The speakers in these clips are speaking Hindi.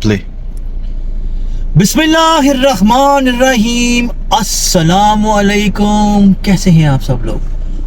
प्ले। बिस्मिल्लाहिर्रहमानिर्रहीम, अस्सलामुअलैकुम। कैसे हैं आप सब लोग?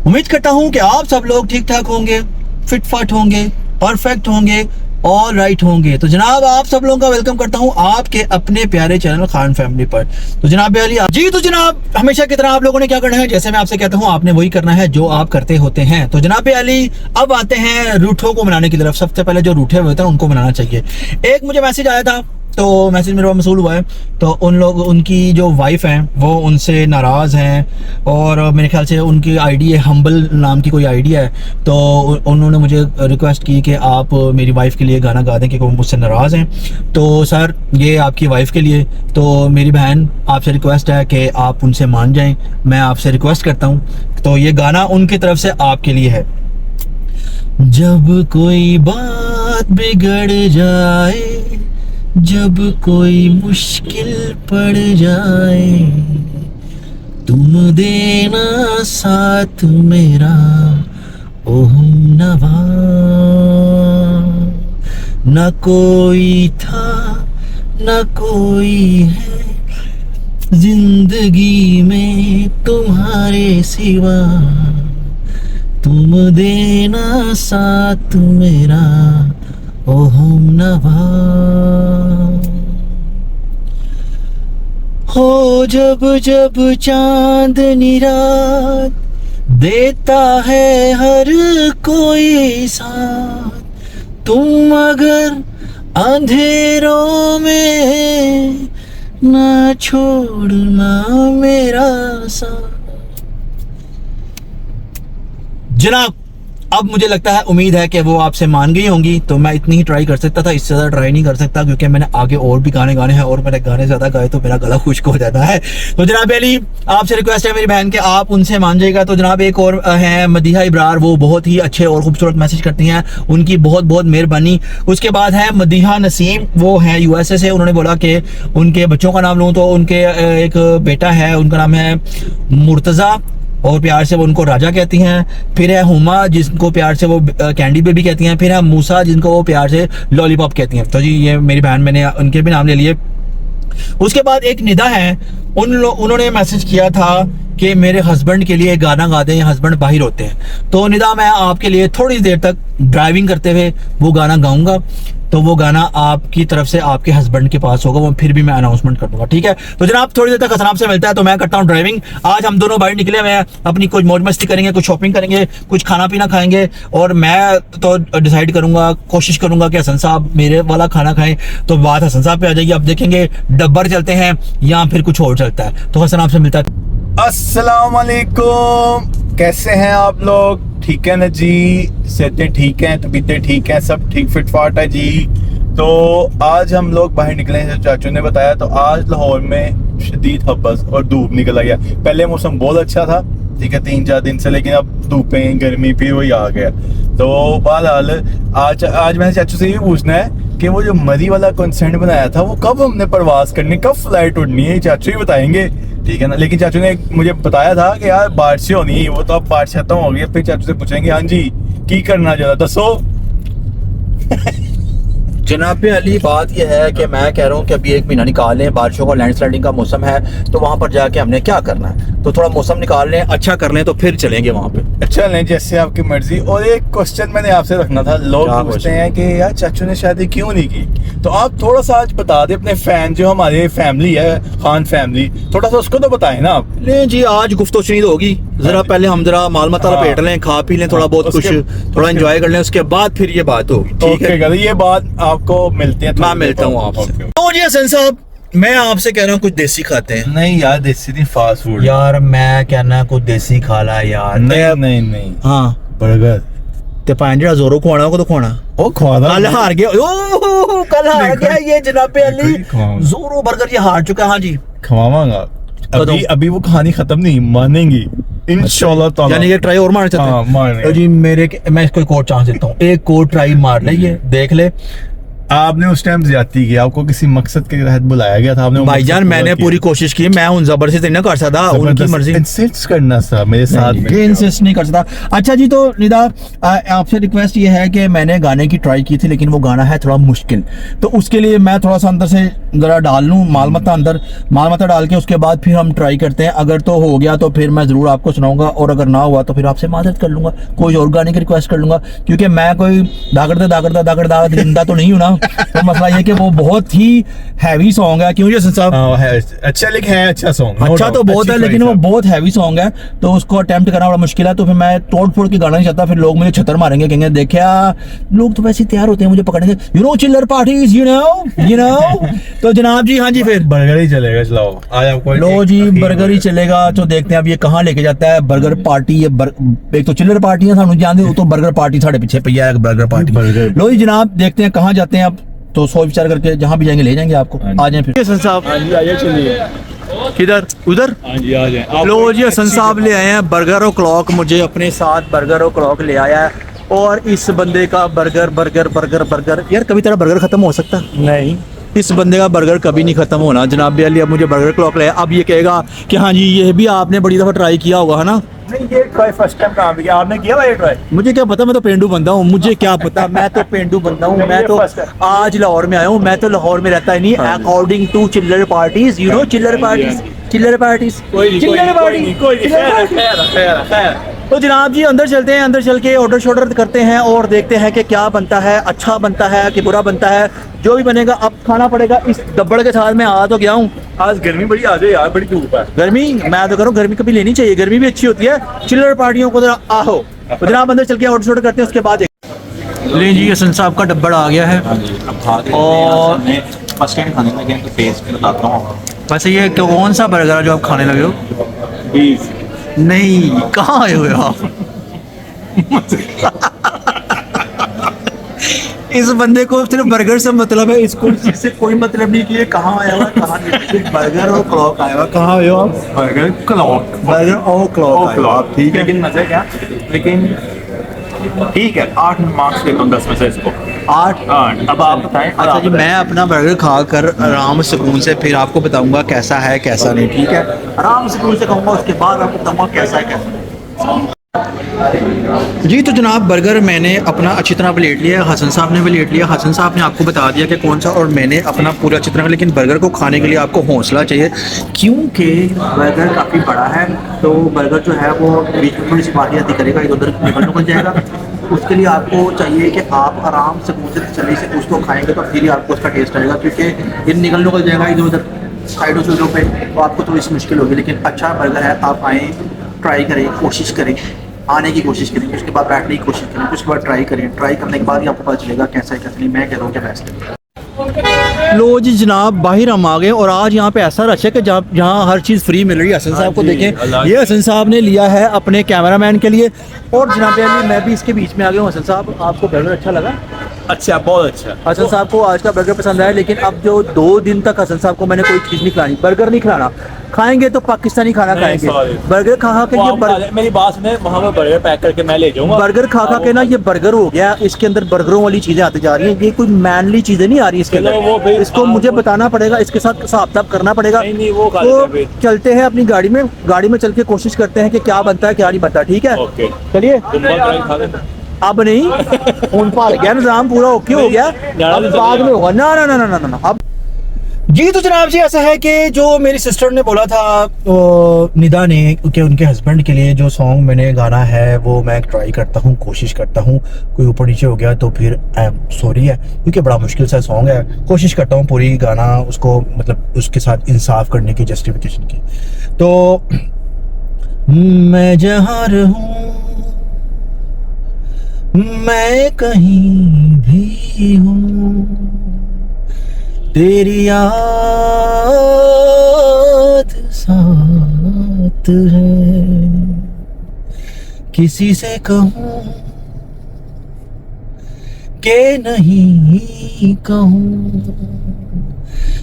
उम्मीद करता हूं कि आप सब लोग ठीक ठाक होंगे, फिट फाट होंगे, परफेक्ट होंगे, ऑल राइट होंगे। तो जनाब आप सब लोगों का वेलकम करता हूं आपके अपने प्यारे चैनल खान फैमिली पर। तो जनाब अली जी, तो जनाब हमेशा की तरह आप लोगों ने क्या करना है, जैसे मैं आपसे कहता हूं आपने वही करना है जो आप करते होते हैं। तो जनाब अली अब आते हैं रूठों को मनाने की तरफ। सबसे पहले जो रूठे हुए थे उनको मनाना चाहिए। एक मुझे मैसेज आया था, तो मैसेज मेरे पास मसूल हुआ है, तो उनकी जो वाइफ हैं वो उनसे नाराज़ हैं और मेरे ख्याल से उनकी आईडी है हम्बल नाम की कोई आईडी है। तो उन्होंने मुझे रिक्वेस्ट की कि आप मेरी वाइफ के लिए गाना गा दें क्योंकि वो मुझसे नाराज़ हैं। तो सर ये आपकी वाइफ के लिए, तो मेरी बहन आपसे रिक्वेस्ट है कि आप उनसे मान जाएँ, मैं आपसे रिक्वेस्ट करता हूँ। तो ये गाना उनकी तरफ से आपके लिए है। जब कोई बात बिगड़ जाए, जब कोई मुश्किल पड़ जाए, तुम देना साथ मेरा ओ हमनवा। न कोई था न कोई है जिंदगी में तुम्हारे सिवा, तुम देना साथ मेरा ओ हमनवा। हो जब जब चांदनी रात देता है हर कोई साथ, तुम अगर अंधेरों में ना छोड़ना मेरा साथ। जनाब अब मुझे लगता है, उम्मीद है कि वो आपसे मान गई होंगी। तो मैं इतनी ही ट्राई कर सकता था, इससे ज़्यादा ट्राई नहीं कर सकता क्योंकि मैंने आगे और भी गाने गाने हैं और मैंने गाने ज़्यादा गाए तो मेरा गला खुश्क हो जाता है। तो जनाब अली आपसे रिक्वेस्ट है मेरी बहन के आप उनसे मान जाइएगा। तो जनाब एक और हैं मदीहा इब्रार, वो बहुत ही अच्छे और खूबसूरत मैसेज करती हैं, उनकी बहुत बहुत मेहरबानी। उसके बाद है मदीहा नसीम, वो हैं यूएसए से। उन्होंने बोला कि उनके बच्चों का नाम लूँ तो उनके एक बेटा है, उनका नाम है मुर्तज़ा और प्यार से वो उनको राजा कहती हैं। फिर है हुमा जिनको प्यार से वो कैंडी बेबी कहती हैं। फिर है मूसा जिनको वो प्यार से लॉलीपॉप कहती हैं। तो जी ये मेरी बहन, मैंने उनके भी नाम ले लिए। उसके बाद एक निदा है, उन्होंने मैसेज किया था कि मेरे हस्बैंड के लिए गाना गा दें, हस्बैंड बाहर होते हैं। तो निदा मैं आपके लिए थोड़ी देर तक ड्राइविंग करते हुए वो गाना गाऊंगा, तो वो गाना आपकी तरफ से आपके हस्बैंड के पास होगा, वो फिर भी मैं अनाउंसमेंट कर दूंगा, ठीक है? तो जनाब थोड़ी देर तक हसनाब से मिलता है, तो मैं करता हूँ ड्राइविंग। आज हम दोनों बाहर निकले हुए हैं, अपनी कुछ मौज मस्ती करेंगे, कुछ शॉपिंग करेंगे, कुछ खाना पीना खाएंगे और मैं तो डिसाइड करूंगा, कोशिश करूंगा कि हसन साहब मेरे वाला खाना खाएं। तो बात हसन साहब पे आ जाएगी, अब देखेंगे डब्बर चलते हैं या फिर कुछ और चलता है। तो हसन आपसे मिलता है। अस्सलाम वालेकुम, कैसे हैं आप लोग? ठीक है ना जी? सेहतें ठीक हैं, तबीयतें ठीक हैं, सब ठीक फिट फाट है जी। तो आज हम लोग बाहर निकले हैं, चाचू ने बताया। तो आज लाहौर में शदीद हब्बस और धूप निकल आ गया। पहले मौसम बहुत अच्छा था, ठीक है, 3-4 दिन से, लेकिन अब धूपें गर्मी फिर वही आ गया। तो बहरहाल आज मैंने चाचू से ये पूछना है कि वो जो मरी वाला कॉन्सेंट बनाया था वो कब हमने परवास करनी, कब फ्लाइट उड़नी है, चाचू ही बताएंगे, ठीक है ना? लेकिन चाचू ने मुझे बताया था कि यार बारिश होनी, वो तो अब बारिश खत्म हो गई। फिर चाचू से पूछेंगे हाँ जी की करना ज़्यादा दसो। जनाब अली बात यह है कि मैं कह रहा हूँ कि अभी 1 महीना निकाल लें, बारिशों का लैंडस्लाइडिंग का मौसम है, तो वहाँ पर जाके हमने क्या करना है, तो थोड़ा मौसम निकाल लें, अच्छा कर लें, तो फिर चलेंगे वहाँ पे। अच्छा लें, जैसे आपकी मर्जी। और एक क्वेश्चन मैंने आपसे रखना था, लोग पूछते हैं कि यार चाचू ने शादी क्यों नहीं की, तो आप थोड़ा सा आज बता दें अपने फैन, जो हमारे फैमिली है खान फैमिली, थोड़ा सा उसको तो बताएं ना आप। नहीं जी, आज गुफ्तगू शुरू होगी, जरा पहले हम जरा माल मसाला लपेट लें, खा पी लें, थोड़ा बहुत कुछ थोड़ा एंजॉय कर लें, उसके बाद फिर ये बात होगी, ठीक है? ये बात आपको मिलती है, मैं मिलता हूँ आपसे। तो जी हसन साहब, मैं आपसे कह रहा हूँ कुछ देसी खाते हैं। नहीं यार, देसी नहीं, फास्ट फूड यार मैं कहना कुछ देसी खा ला यार। नहीं हाँ बर्गर ते पांच जरा जोरों खुआना को तो खुआना ओ खुआना कल हार गया, ओ कल हार गया ये जनाब अली, जोरों बर्गर ये हार चुका है। हाँ जी खवाऊंगा, अभी वो कहानी खत्म नहीं, मानेंगी इंशाल्लाह ताला। यानी कि ट्राई और मारना चाहते हैं? तो जी मैं इसको एक और चांस देता हूँ, एक और ट्राई मार ले, ये देख ले। आपने उस टाइम ज्यादती की, आपको किसी मकसद के तहत बुलाया गया था, आपने वो भाईजान मकसद मैंने पूरा पूरी किया। कोशिश की, मैं उन जबरदस्ती नहीं कर सकता, उनकी मर्जी। इंसिस्ट करना था मेरे साथ में। ये इंसिस्ट नहीं कर सकता। अच्छा जी, तो निदा आपसे रिक्वेस्ट ये है कि मैंने गाने की ट्राई की थी, लेकिन वो गाना है थोड़ा मुश्किल, तो उसके लिए मैं थोड़ा सा अंदर से जरा डाल लूँ माल मत्ता डाल के उसके बाद फिर हम ट्राई करते हैं। अगर तो हो गया तो फिर मैं जरूर आपको सुनाऊंगा, और अगर ना हुआ तो फिर आपसे मादत कर लूंगा, कोई और गाने की रिक्वेस्ट कर लूंगा, क्योंकि मैं कोई दागड़दा जिंदा तो नहीं हूं ना। तो मसला ये कि वो बहुत ही हैवी सॉन्ग है, क्यों जसन साहब? हाँ, है अच्छा, लेकिन है अच्छा सॉन्ग, अच्छा तो बहुत है, लेकिन वो बहुत हैवी सॉन्ग है, तो उसको अटेम्प्ट करना बड़ा मुश्किल है। तो फिर मैं तोड़ फोड़ के गाना नहीं चाहता, फिर लोग मुझे छतर मारेंगे, कहेंगे देखा लोग तो वैसे ही तैयार होते हैं मुझे पकड़ने के, यू नो चिल्लर पार्टीज, यू नो। तो जनाब जी, हाँ जी, फिर बर्गर ही चलेगा, चलाओ आज आपको लो जी, बर्गर ही चलेगा। तो देखते हैं अब ये कहाँ लेके जाता है बर्गर पार्टी। ये एक तो चिल्लर पार्टी है, सानू जानते हो, तो बर्गर पार्टी साढ़े पीछे पी है, बर्गर पार्टी। बर्गर। लो जी जनाब, देखते हैं कहाँ जाते हैं अब। तो सोच विचार करके जहाँ भी जाएंगे ले जाएंगे आपको। आ जाए फिर हसन साहब। हाँ जी, आइए चलिए। किधर? उधर? हाँ जी, आ जाए। लो जी, हसन साहब ले आए हैं बर्गर और क्लॉक, मुझे अपने साथ बर्गर और क्लॉक ले आया है। और इस बंदे का बर्गर यार, कभी तेरा बर्गर खत्म हो सकता नहीं। इस बंदे का बर्गर कभी नहीं खत्म होना जनाब अली। अब मुझे बर्गर क्लॉक ले, अब ये कहेगा कि हाँ जी ये भी आपने बड़ी दफा ट्राई किया होगा, है ना? नहीं, ये ट्राई फर्स्ट टाइम काम किया आपने, किया भाई ट्राई? मुझे क्या पता, मैं तो पेंडू बंदा हूँ, मुझे क्या पता, मैं तो पेंडू बंदा हूँ। मैं तो आज लाहौर में आया हूँ, मैं तो लाहौर में रहता ही नहीं। अकॉर्डिंग टू चिल्लर पार्टीज, यू नो चिल्लर पार्टीज। तो जनाब जी अंदर चलते हैं, अंदर चल के ऑर्डर शॉर्डर करते हैं और देखते हैं कि क्या बनता है, अच्छा बनता है कि बुरा बनता है, जो भी बनेगा अब खाना पड़ेगा। इस दब्बड़ के साथ मैं आ तो गया हूँ। आज गर्मी बड़ी आ जाए यार, बड़ी धूप है। गर्मी मैं तो करूँ, गर्मी कभी लेनी चाहिए, गर्मी भी अच्छी होती है। चिल्लर पार्टियों को जरा आहो। तो जनाब अंदर चल के ऑर्डर शॉर्डर करते हैं, उसके बाद ले जी हसन साहब का डब्बड़ आ गया है। और फर्स्ट टाइम खाने लगे हैं तो टेस्ट बताता हूँ। वैसे ये कौन सा बर्गर है जो आप खाने लगे हो? बीफ। नहीं, कहाँ आए हुए हो आप? इस बंदे को सिर्फ बर्गर से मतलब है, इसको इससे कोई मतलब नहीं कि ये कहाँ आया हुआ, कहाँ नहीं। बर्गर और क्लॉक आया हुआ, कहाँ आए हो आप? Burger clock. बर्गर और क्लॉक, ठीक है। लेकिन मजा क्या, लेकिन ठीक है, 8 मार्क्स देता हूँ 10 में से इसको। 8। अब आप बताएं। अच्छा जी, मैं अपना बर्गर खा कर आराम सुकून से फिर आपको बताऊंगा कैसा है कैसा नहीं, ठीक है? आराम सुकून से खाऊंगा, उसके बाद आपको बताऊंगा कैसा है कैसा। जी तो जनाब बर्गर मैंने अपना अच्छी तरह प्लेट लिया, हसन साहब ने भी प्लेट लिया। हसन साहब ने आपको बता दिया कि कौन सा, और मैंने अपना पूरा अच्छी तरह। लेकिन बर्गर को खाने के लिए आपको हौसला चाहिए, क्योंकि बर्गर काफ़ी बड़ा है, तो बर्गर जो है वो बीच में थोड़ी सी बारियाँ करेगा, इधर उधर निकल जाएगा। उसके लिए आपको चाहिए कि आप आराम से मुँह से तसल्ली से उसको खाएंगे, तो फिर ही आपको उसका टेस्ट आएगा, क्योंकि ये निकल जाएगा इधर उधर साइडों से पे, तो आपको थोड़ी सी मुश्किल होगी। लेकिन अच्छा बर्गर है, आप आएँ, ट्राई करें, कोशिश करें, आने की कोशिश करेंगे, उसके बाद बैठने की कोशिश करेंगे, उसके बाद ट्राई करें। ट्राई करने के बाद ही आपको पता चलेगा कैसा है कैसा नहीं। मैं कह रहा हूँ कि बेस्ट है। लो जी जनाब, बाहर हम आ गए और आज यहाँ पे ऐसा रश है कि जहाँ हर चीज़ फ्री मिल रही है। हसन साहब को देखें, ये हसन साहब ने लिया है अपने कैमरामैन के लिए, और जनाब अली मैं भी इसके बीच में आ गया हूँ। हसन साहब, आपको बर्गर अच्छा लगा? अच्छा, बहुत अच्छा। हसन साहब को आज का बर्गर पसंद आया, लेकिन अब जो 2 दिन तक हसन साहब को मैंने कोई चीज़ नहीं खिलानी, बर्गर नहीं खिलाना, खाएंगे तो पाकिस्तानी खाना खाएंगे। बर्गर खा के ये मेरी बात सुने, वहाँ पे बर्गर पैक करके मैं ले जाऊंगा। बर्गर खा के ना ये बर्गर हो गया, इसके अंदर बर्गरों वाली चीजें आती जा रही हैं, ये कोई मैनली चीजें नहीं आ रही इसके अंदर। इसको मुझे बताना पड़ेगा, इसके साथ हिसाब किताब करना पड़ेगा। नहीं, वो तो चलते हैं अपनी गाड़ी में चल के कोशिश करते हैं कि क्या बनता है क्या नहीं बनता, ठीक है? चलिए। अब नहीं, उन पाल गया निजाम पूरा ओके हो गया, अब बाद में होगा। ना ना ना ना ना अब जी। तो जनाब जी ऐसा है कि जो मेरी सिस्टर ने बोला था निदा ने कि उनके हस्बैंड के लिए जो सॉन्ग मैंने गाना है वो मैं ट्राई करता हूँ, कोशिश करता हूँ। कोई ऊपर नीचे हो गया तो फिर आई एम सॉरी है, क्योंकि बड़ा मुश्किल सा सॉन्ग है। कोशिश करता हूँ पूरी गाना उसको मतलब उसके साथ इंसाफ करने की, जस्टिफिकेशन की। तो मैं जहाँ रहूँ, मैं कहीं भी हूँ, तेरी याद साथ है। किसी से कहूँ के नहीं कहूँ,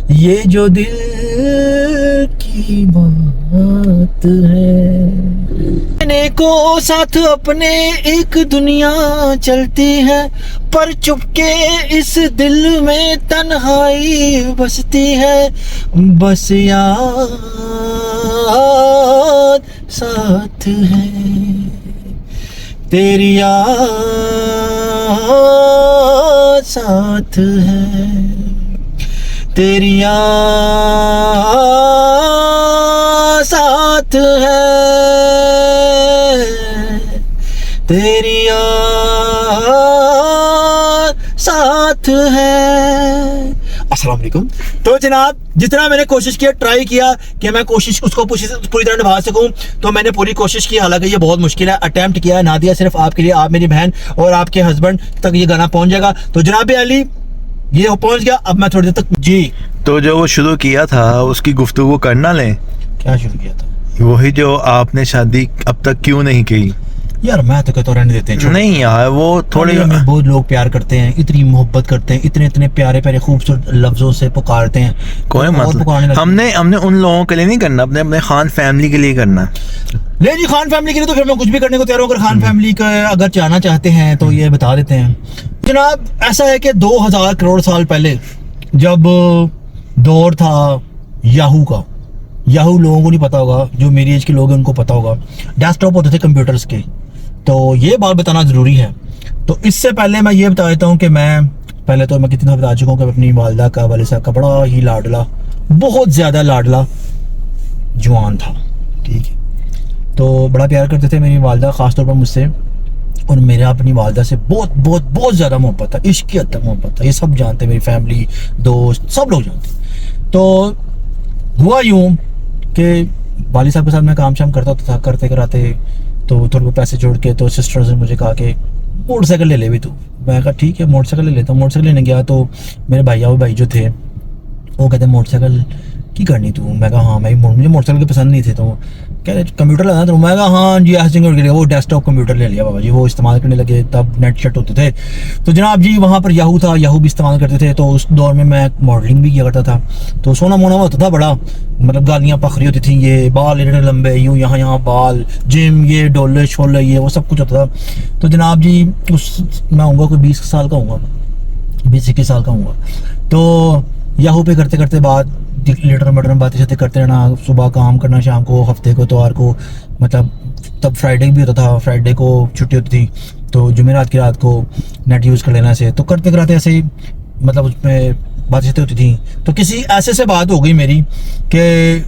ये जो दिल की बात है। कहने को साथ अपने एक दुनिया चलती है, पर चुपके इस दिल में तन्हाई बसती है। बस याद साथ है, तेरी याद साथ है, तेरी याद साथ है, तेरी याद साथ है। अस्सलाम वालेकुम। तो जनाब, जितना मैंने कोशिश किया, ट्राई किया कि मैं कोशिश उसको पूरी तरह निभा सकूं, तो मैंने पूरी कोशिश की। हालांकि ये बहुत मुश्किल है, अटेम्प्ट किया ना दिया सिर्फ आपके लिए, आप मेरी बहन और आपके हस्बैंड तक ये गाना पहुंच जाएगा। तो जनाब अली ये पहुंच गया। अब मैं थोड़ी देर तक जी तो जो वो शुरू किया था उसकी गुफ्तगू करना लें। क्या शुरू किया था? वही जो आपने शादी अब तक क्यों नहीं की। यार मैं तो कहता हूँ रहने देते हैं, छोड़। नहीं यार, वो थोड़े हमें बहुत लोग प्यार करते हैं, इतनी मोहब्बत करते हैं, इतने इतने प्यारे प्यारे खूबसूरत लफ्जों से पुकारते हैं। कोई और मतलब पुकारने लगते हमने उन लोगों के लिए नहीं करना, अपने अपने खान फैमिली के लिए करना। ले जी, खान फैमिली के लिए तो फिर मैं कुछ भी करने को तैयार हूँ। अगर खान फैमिली का अगर जाना चाहते हैं तो ये बता देते हैं। जनाब ऐसा है कि 2000 करोड़ साल पहले जब दौर था याहू का, याहू लोगों को नहीं पता होगा, जो मेरी एज के लोग हैं उनको पता होगा, डेस्कटॉप होते थे कंप्यूटर्स के। तो ये बात बताना ज़रूरी है। तो इससे पहले मैं ये बता देता हूँ कि मैं कितनी दफ़ा बता चुका हूँ कि अपनी वालिदा का, वालिद साहब का बड़ा ही लाडला, बहुत ज़्यादा लाडला जवान था। ठीक है, तो बड़ा प्यार करते थे मेरी वालिदा ख़ासतौर पर मुझसे, और मेरा अपनी वालिदा से बहुत बहुत बहुत ज़्यादा मोहब्बत था, इश्क की हद तक मोहब्बत था। ये सब जानते हैं, मेरी फैमिली, दोस्त, सब लोग जानते हैं। तो हुआ यूँ कि वालिद साहब के साथ मैं काम शाम करता था, करते कराते तो थोड़े बहुत पैसे जोड़ के, तो सिस्टर्स ने मुझे कहा कि मोटरसाइकिल ले ले भी तू। मैं कहा ठीक है, मोटरसाइकिल ले लेता हूँ। मोटरसाइकिल लेने गया तो मेरे भाई जो थे वो कहते मोटरसाइकिल की करनी तू। मैं कहा हाँ, मुझे मोटरसाइकिल के पसंद नहीं थे। तो कह रहे कंप्यूटर लगाना। तो मैं कहा हाँ जी, ऐसे वो डेस्कटॉप कंप्यूटर ले लिया बाबा जी, वो इस्तेमाल करने लगे। तब नेट शट होते थे। तो जनाब जी वहाँ पर याहू था, याहू भी इस्तेमाल करते थे। तो उस दौर में मैं मॉडलिंग भी किया करता था। तो सोना मोना होता था बड़ा, मतलब गालियाँ पखरी होती थी, ये बाल इतने लंबे, यूँ यहाँ बाल, जिम, ये डोले शोले, ये वो सब कुछ होता था। तो जनाब जी मैं होऊंगा कोई 20 साल का होऊंगा, 20-21 साल का होऊंगा। तो याहू पे करते करते बात, लेटर मटर में बातें शातें करते रहना, सुबह काम करना, शाम को, हफ्ते को, इतवार को, मतलब तब फ्राइडे भी होता था, फ्राइडे को छुट्टी होती थी, तो जुमेरात की रात को नेट यूज़ कर लेना से। तो करते कराते ऐसे ही मतलब उसमें बातें शातें होती थी। तो किसी ऐसे से बात हो गई मेरी कि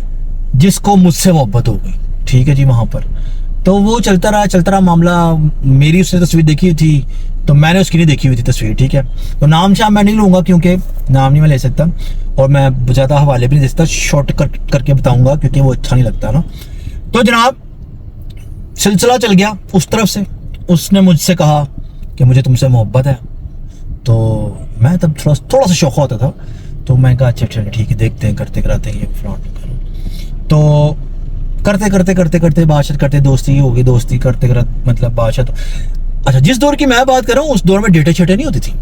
जिसको मुझसे मोहब्बत हो गई। ठीक है जी, वहाँ पर तो वो चलता रहा मामला। मेरी उसने तस्वीर देखी थी, तो मैंने उसकी नहीं देखी हुई थी तस्वीर। ठीक है, तो नाम शाम मैं नहीं लूँगा क्योंकि नाम नहीं मैं ले सकता, और मैं ज़्यादा हवाले भी नहीं दे सकता, शॉर्ट करके बताऊँगा क्योंकि वो अच्छा नहीं लगता ना। तो जनाब सिलसिला चल गया उस तरफ से। उसने मुझसे कहा कि मुझे तुमसे मोहब्बत है। तो मैं तब थोड़ा सा शौक होता था। तो मैं कहा अच्छा ठीक है, देखते हैं, करते कराते ये फ्रॉड। तो करते बातचीत करते, दोस्ती हो गई, दोस्ती करते मतलब बातचीत। अच्छा, जिस दौर की मैं बात कर रहा हूँ उस दौर में डेटें छेटें नहीं होती थी।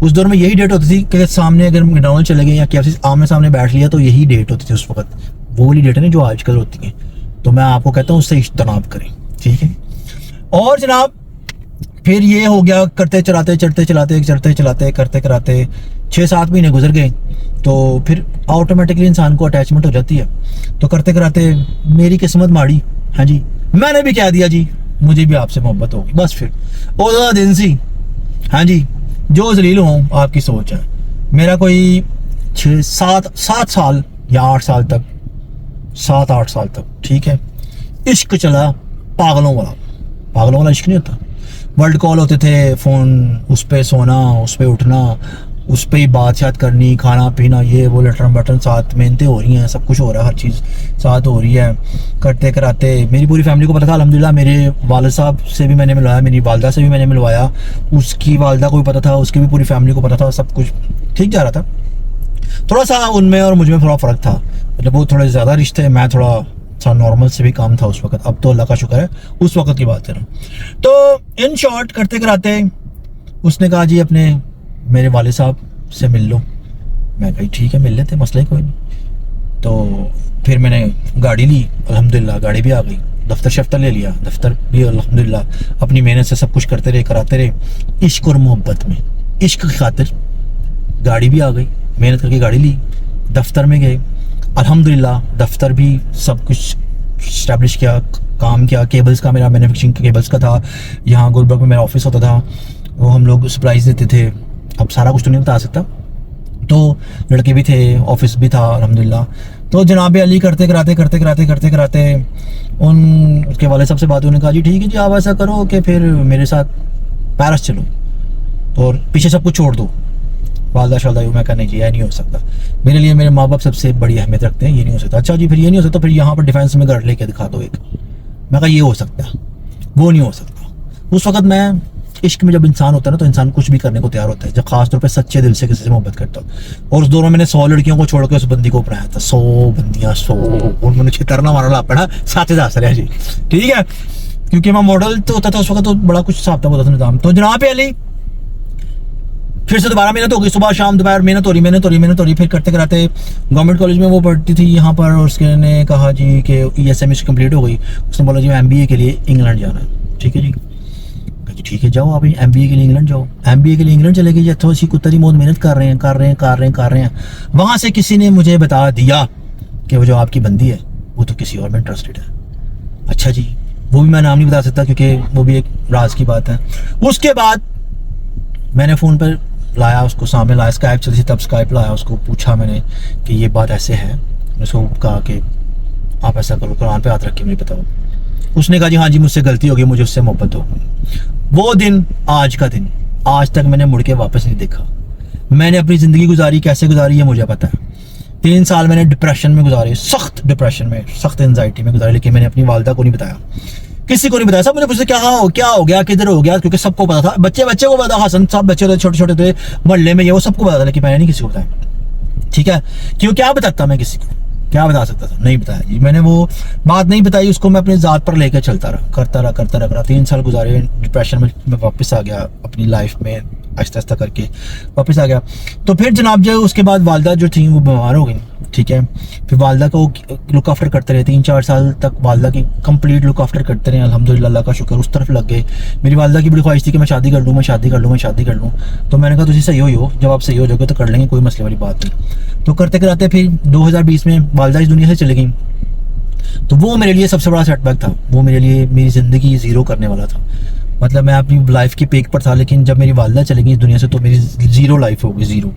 उस दौर में यही डेट होती थी कि सामने अगर मैकडॉनल्ड चले गए या KFC आमने सामने बैठ लिया, तो यही डेट होती थी उस वक्त। वो वाली डेटें नहीं जो आजकल होती हैं। तो मैं आपको कहता हूँ उससे इज्तनाब करें। ठीक है, और जनाब फिर ये हो गया, करते चलाते करते कराते 6-7 महीने गुजर गए। तो फिर ऑटोमेटिकली इंसान को अटैचमेंट हो जाती है। तो करते कराते मेरी किस्मत माड़ी। हाँ जी, मैंने भी कह दिया जी मुझे भी आपसे मोहब्बत होगी। बस फिर वो ज़्यादा दिन सी। हाँ जी, जो जलील हूँ आपकी सोच है। मेरा कोई 6-7 साल या 8 साल तक, 7-8 साल तक, ठीक है, इश्क चला। पागलों वाला इश्क नहीं होता। वर्ल्ड कॉल होते थे, फ़ोन उस पर सोना, उस पर उठना, उस पर ही बातचीत करनी, खाना पीना, ये वो, लटरन बटन, साथ मेहनतें हो रही हैं, सब कुछ हो रहा है, हर चीज़ साथ हो रही है। करते कराते मेरी पूरी फैमिली को पता था अल्हम्दुलिल्लाह। मेरे वालिद साहब से भी मैंने मिलवाया, मेरी वालिदा से भी मैंने मिलवाया, उसकी वालिदा को भी पता था, उसकी भी पूरी फैमिली को पता था। सब कुछ ठीक जा रहा था। थोड़ा सा उनमें और मुझ में थोड़ा फ़र्क था, मतलब वो थोड़े ज़्यादा रिश्ते, मैं थोड़ा सा नॉर्मल से भी काम था उस वक्त। अब तो अल्लाह का शुक्र है, उस वक्त की बात है। तो इन शॉर्ट करते कराते उसने कहा जी अपने मेरे वालिद साहब से मिल लो। मैं कही ठीक है मिल लेते, मसला ही कोई नहीं। तो फिर मैंने गाड़ी ली, अल्हम्दुलिल्लाह गाड़ी भी आ गई, दफ्तर शफ्तर ले लिया, दफ्तर भी अल्हम्दुलिल्लाह अपनी मेहनत से सब कुछ करते रहे, कराते रहे। इश्क और मोहब्बत में, इश्क की खातिर गाड़ी भी आ गई, मेहनत करके गाड़ी ली, दफ्तर में गए, अल्हम्दुलिल्लाह दफ्तर भी सब कुछ इस्टेब्लिश किया, काम किया। केबल्स का मेरा मैन्युफैक्चरिंग केबल्स का था, यहाँ गुलबर्ग में मेरा ऑफिस होता था, वो हम लोग सप्लाईज देते थे। अब सारा कुछ तो नहीं बता सकता, तो लड़के भी थे, ऑफिस भी था अल्हम्दुलिल्लाह। तो जनाब अली करते कराते उनके वाले साहब से बात होने कहा जी ठीक है जी आप ऐसा करो कि फिर मेरे साथ पेरिस चलो और पीछे सब कुछ छोड़ दो, वालदा शालदा। मैं कहा नहीं जी यह नहीं हो सकता, मेरे लिए मेरे माँ बाप सबसे बड़ी अहमियत रखते हैं, ये नहीं हो सकता। अच्छा जी फिर ये नहीं हो सकता, फिर यहाँ पर डिफेंस में घर लेके दिखा दो एक। मैं कहा ये हो सकता है, वो नहीं हो सकता। उस वक्त मैं इश्क में जब इंसान होता है ना तो इंसान कुछ भी करने को तैयार होता है, जब खास तौर पे सच्चे दिल से किसी से मोहब्बत करता हो। और उस दौरान मैंने 100 लड़कियों को छोड़ के उस बंदी को अपनाया था, 100 बंदियां 100, और मैंने छितरना मारा ला पड़ा 7 रहा जी, ठीक है, क्योंकि मैं मॉडल तो होता था उस वक्त, तो बड़ा कुछ हिसाब था होता था निजाम। तो जनाब अली फिर से दोबारा मेहनत हो गई, सुबह शाम दोपहर मेहनत हो रही। फिर करते कराते गवर्नमेंट कॉलेज में वो पढ़ती थी यहाँ पर, और उसके ने कहा जी कि ESM कंप्लीट हो गई। उसने बोला जी MBA के लिए इंग्लैंड जाना है, ठीक है जी। ठीक है जाओ आप MBA के लिए इंग्लैंड जाओ। MBA के लिए इंग्लैंड चले गए जी, थोड़ी सी कुत्तरी मौत मेहनत कर रहे हैं। वहाँ से किसी ने मुझे बता दिया कि वो जो आपकी बंदी है वो तो किसी और में इंटरेस्टेड है। अच्छा जी, वो भी मैं नाम नहीं बता सकता क्योंकि वो भी एक राज की बात है। उसके बाद मैंने फ़ोन पर लाया, उसको सामने लाया, स्काइप चलती थी तब, स्काइप लाया, उसको पूछा मैंने कि ये बात ऐसे है। उसको कहा कि आप ऐसा करो, कुरान पे हाथ रख के मुझे बताओ। उसने कहा जी हाँ जी मुझसे गलती हो गई, मुझे उससे मोहब्बत हो गई। वो दिन आज का दिन, आज तक मैंने मुड़ के वापस नहीं देखा। मैंने अपनी ज़िंदगी गुजारी, कैसे गुजारी है मुझे पता है। 3 साल मैंने डिप्रेशन में गुजारे, सख्त डिप्रेशन में, सख्त एंजाइटी में गुजारे, लेकिन मैंने अपनी वालदा को नहीं बताया, किसी को नहीं बताया। सब मुझे पूछते क्या हो गया, किधर हो गया, क्योंकि सबको पता था, बच्चे को पता, हसन सब बच्चे थे, छोटे थे मोहल्ले में, ये वो सबको पता था, लेकिन मैंने नहीं किसी को बताया, ठीक है। क्यों, क्या बताता मैं किसी को, क्या बता सकता था, नहीं बताया जी। मैंने वो बात नहीं बताई, उसको मैं अपनी ज़ात पर लेकर चलता रहा, करता रहा। 3 साल गुजारे डिप्रेशन में, मैं वापस आ गया अपनी लाइफ में, आहिस्ता करके वापस आ गया। तो फिर जनाब जो उसके बाद वालदा जो थी वो बीमार हो गई, ठीक है। फिर वालदा को लुक आफ्टर करते रहे, 3-4 साल तक वालदा की कंप्लीट लुक आफ्टर करते रहे। अल्हम्दुलिल्लाह, अल्लाह का शुक्र, उस तरफ लग गए। मेरी वालदा की बड़ी ख्वाहिश थी कि मैं शादी कर लूँ। तो मैंने कहा तुझे सही हो, जब आप सही हो जाओगे तो कर लेंगे, कोई मसले वाली बात नहीं। तो करते कराते फिर 2020 में वालदा इस दुनिया से चली गई। तो वो मेरे लिए सबसे बड़ा सेटबैक था, वो मेरे लिए मेरी ज़िंदगी ज़ीरो करने वाला था। मतलब मैं अपनी लाइफ की पीक पर था, लेकिन जब मेरी वालदा चली गई इस दुनिया से तो मेरी ज़ीरो लाइफ हो गई, ज़ीरो।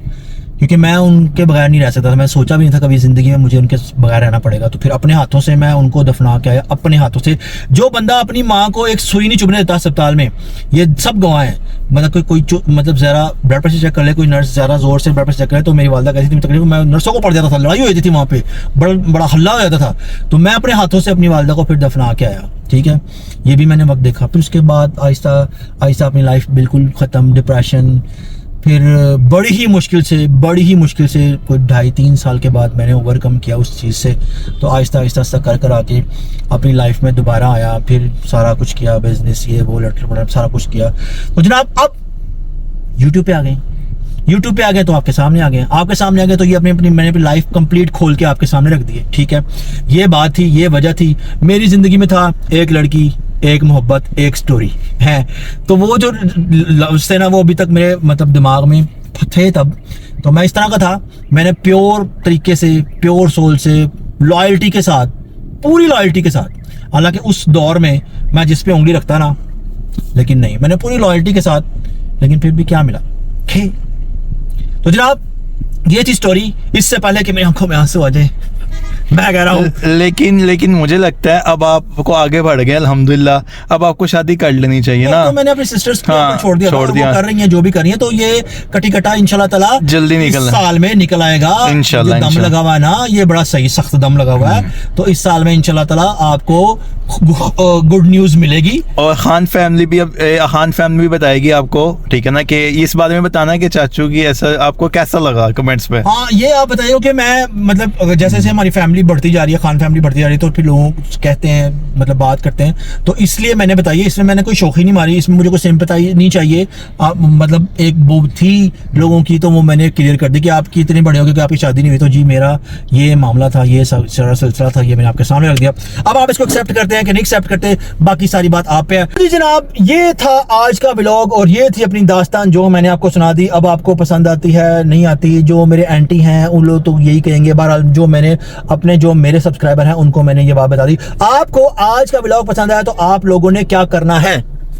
क्योंकि मैं उनके बगैर नहीं रह सकता था, मैं सोचा भी नहीं था कभी ज़िंदगी में मुझे उनके बगैर रहना पड़ेगा। तो फिर अपने हाथों से मैं उनको दफना के आया, अपने हाथों से। जो बंदा अपनी माँ को एक सुई नहीं चुभने देता अस्पताल में, ये सब गवाह हैं। मतलब कोई मतलब ज़रा ब्लड प्रेशर चेक कर ले, कोई नर्स ज़रा ज़ोर से ब्लड प्रेशर चेक करे तो मेरी वालदा कहती थी तकलीफ, मैं नर्सों को पड़ जाता था, लड़ाई हो जाती थी वहाँ पे, बड़ा हल्ला हो जाता था। तो मैं अपने हाथों से अपनी वालदा को फिर दफना के आया, ठीक है। ये भी मैंने वक्त देखा। फिर उसके बाद आहिस्ता अपनी लाइफ बिल्कुल ख़त्म, डिप्रेशन। फिर बड़ी ही मुश्किल से कोई 2.5-3 साल के बाद मैंने ओवरकम किया उस चीज़ से। तो आहिस्ता कर आके अपनी लाइफ में दोबारा आया, फिर सारा कुछ किया, बिजनेस ये वो लेटर सारा कुछ किया। तो जनाब अब यूट्यूब पे आ गए तो आपके सामने आ गए तो ये मैंने अपनी लाइफ कंप्लीट खोल के आपके सामने रख दी है, ठीक है। ये बात थी, ये वजह थी। मेरी ज़िंदगी में था एक लड़की, एक मोहब्बत, एक स्टोरी है। तो वो जो लफ्ज़ थे ना वो अभी तक मेरे मतलब दिमाग में थे तब। तो मैं इस तरह का था, मैंने प्योर तरीके से, प्योर सोल से, लॉयल्टी के साथ, पूरी लॉयल्टी के साथ, हालांकि उस दौर में मैं जिस पे उंगली रखता ना, लेकिन नहीं, मैंने पूरी लॉयल्टी के साथ, लेकिन फिर भी क्या मिला, खे। तो जनाब ये थी स्टोरी। इससे पहले कि मेरी आंखों में आंसू आ जाए, मैं कह रहा हूँ लेकिन मुझे लगता है अब आपको आगे बढ़ गए अल्हम्दुलिल्लाह, अब आपको शादी कर लेनी चाहिए ना। तो मैंने अपने सिस्टर्स को छोड़ दिया। वो कर रही हैं जो भी कर रही हैं, तो ये कटा इंशाल्लाह ताला जल्दी निकल साल में निकल आएगा इंशाल्लाह। दम लगा हुआ है ना, ये बड़ा सही सख्त दम लगा हुआ है। तो इस साल में इंशाल्लाह ताला आपको गुड न्यूज मिलेगी। और खान फैमिली भी बताएगी आपको, ठीक है ना, कि इस बारे में बताना कि चाचू की ऐसा आपको कैसा लगा कमेंट्स पे। हाँ, ये आप बताइए कि मैं मतलब जैसे हमारी फैमिली फैमिली बढ़ती जा रही है, खान फैमिली बढ़ती जा रही है, तो फिर लोग कहते हैं, मतलब बात करते हैं, तो इसलिए मैंने बताइए, इसमें मैंने कोई शौक ही नहीं मारी, इसमें मुझे कोई सिंपैथी नहीं चाहिए। मतलब एक वो थी लोगों की, तो वो मैंने क्लियर कर दी कि आपकी इतनी बड़े हो गए कि आपकी शादी नहीं हुई, तो जी मेरा ये मामला था, ये सारा सिलसिला था, ये मैंने आपके सामने रख दिया। अब आप इसको एक्सेप्ट करते हैं कि नहीं एक्सेप्ट करते, बाकी सारी बात आप पे है। जी जनाब, ये था आज का व्लॉग और ये थी अपनी दास्तान जो मैंने आपको सुना दी। अब आपको पसंद आती है नहीं आती, जो मेरे एंटी हैं उन लोग तो यही कहेंगे। बहरहाल जो मैंने अपने जो मेरे सब्सक्राइबर हैं उनको मैंने ये बात बता दी। आपको आज का व्लॉग पसंद आया तो आप लोगों ने क्या करना है,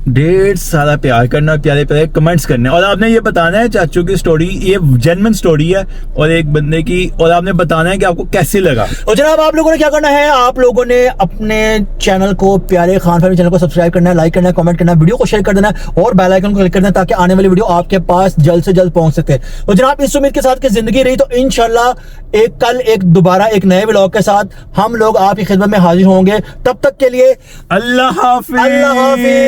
ढेर सारा प्यार करना, प्यारे प्यारे कमेंट्स करने, और आपने ये बताना है चाचू की स्टोरी, ये जेन्युइन स्टोरी है और एक बंदे की, और आपने बताना है कि आपको कैसे लगा। और जनाब आप लोगों ने क्या करना है, आप लोगों ने अपने चैनल को, प्यारे खान फैमिली चैनल को सब्सक्राइब करना है, लाइक करना है, कमेंट करना है, वीडियो को शेयर कर देना है और बेल आइकन को क्लिक करना है ताकि आने वाली वीडियो आपके पास जल्द से जल्द पहुंच सके। और जनाब इस उम्मीद के साथ कि जिंदगी रही तो इंशाल्लाह कल दोबारा एक नए व्लॉग के साथ हम लोग आपकी खिदमत में हाजिर होंगे। तब तक के लिए अल्लाह हाफिज। अल्लाह हाफिज।